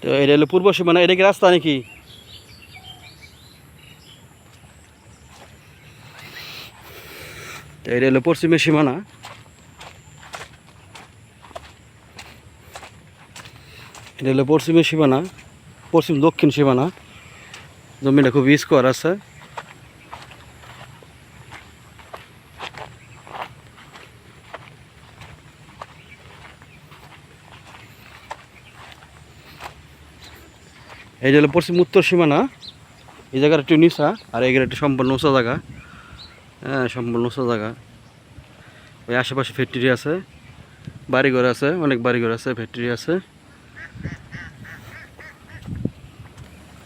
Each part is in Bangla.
তো এটা হলো পূর্ব সীমানা, এটা কি রাস্তা নাকি? তো এটা হলো পশ্চিমের সীমানা। এটা হলো পশ্চিমের সীমানা, পশ্চিম দক্ষিণ সীমানা। জমিটা খুব স্কোয়ার আছে। এই যে হলো পশ্চিম উত্তর সীমানা। এই জায়গাটা একটু নিচা, আর এই জায়গাটা সম্পূর্ণ উঁচা জায়গা। হ্যাঁ, সম্পূর্ণ উঁচা জায়গা। ওই আশেপাশে ফ্যাক্টরি আছে, বাড়িঘর আছে, অনেক বাড়িঘর আছে, ফ্যাক্টরি আছে।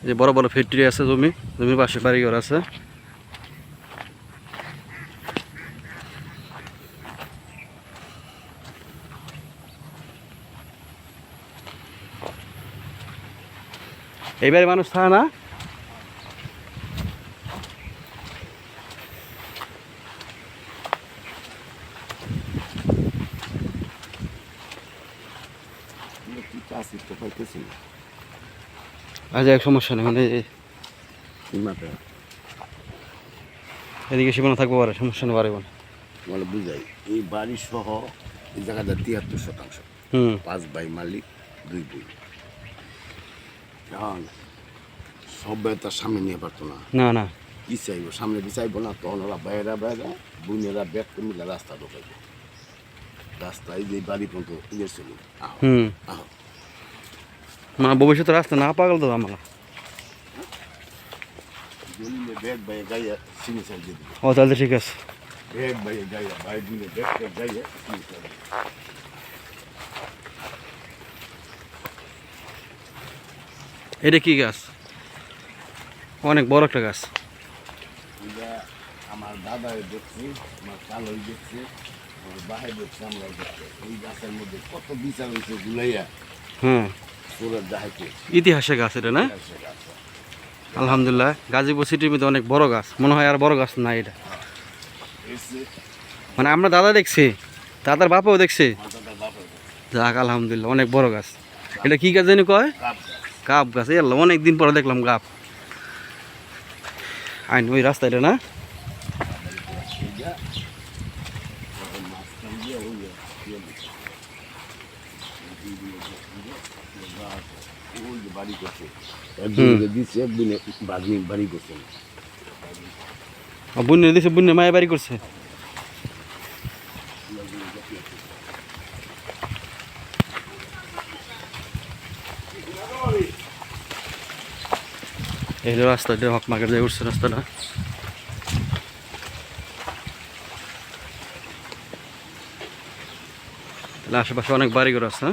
যে বড় বড় ফ্যাক্টরি আছে, জমির পাশে বাড়িঘর আছে। এইবারে মানুষ থাকে না। আজ এক সমস্যা নেই, মানে এদিকে সীমানা থাকবো পারে, সমস্যা নেই, পারবে না। মানে বুঝাই এই বাড়ি সহ এই জায়গাটা 73%। 5 ভাই মালিক, 2 বই। এখন সবাই তার সামনে নিয়ে পারতো না, না না, কি চাইবো, সামনে বিচাইবো না, তখন ওরা বাইরা বোনেরা ব্যাগ মিলে রাস্তা ঢোকাইব। রাস্তায় যে বাড়ি পর্যন্ত গেছিল। আহ মা ভবিষ্যতে রাস্তা না পাগল তো আমরা। ব্যাগ বাইরে গাইয়া চিনি চাই দিয়ে দিবে। ও তাহলে ঠিক আছে। ব্যাগ বাইরে গাইয়া ভাই দিলে ব্যাগ গাইয়া চিনি চাই। এটা কি গাছ? অনেক বড় একটা গাছ। এটা আমার দাদাই দেখছি, আমার কালোই দেখছে, আমার বাহাই দেখছে, আমরা দেখছে। এই গাছের মধ্যে কত বিচার হয়েছে গুলাইয়া। হ্যাঁ, সুরের দেখাইতে ইতিহাসের গাছ এটা না? আলহামদুলিল্লাহ, গাজীপুর সিটির মধ্যে অনেক বড় গাছ, মনে হয় আর বড় গাছ না এটা। মানে আমরা দাদা দেখছি, দাদার বাপাও দেখছে। যাক আলহামদুলিল্লাহ, অনেক বড় গাছ। এটা কি গাছ জানি কয়? গাব গাছ। এলো অনেক দিন পরে দেখলাম গাব। আইন ওই রাস্তা এটা না? বাড়ি করছে একদিনে দিচ্ছে, একদিনে বাড়ি করছে। বুন্নে দিছে, বুন্নে মায়ের বাড়ি করছে। এই যে রাস্তা, এটা হক মার্কেট দিয়ে উঠছে রাস্তাটা। তাহলে আশেপাশে অনেক বাড়িঘর আছে।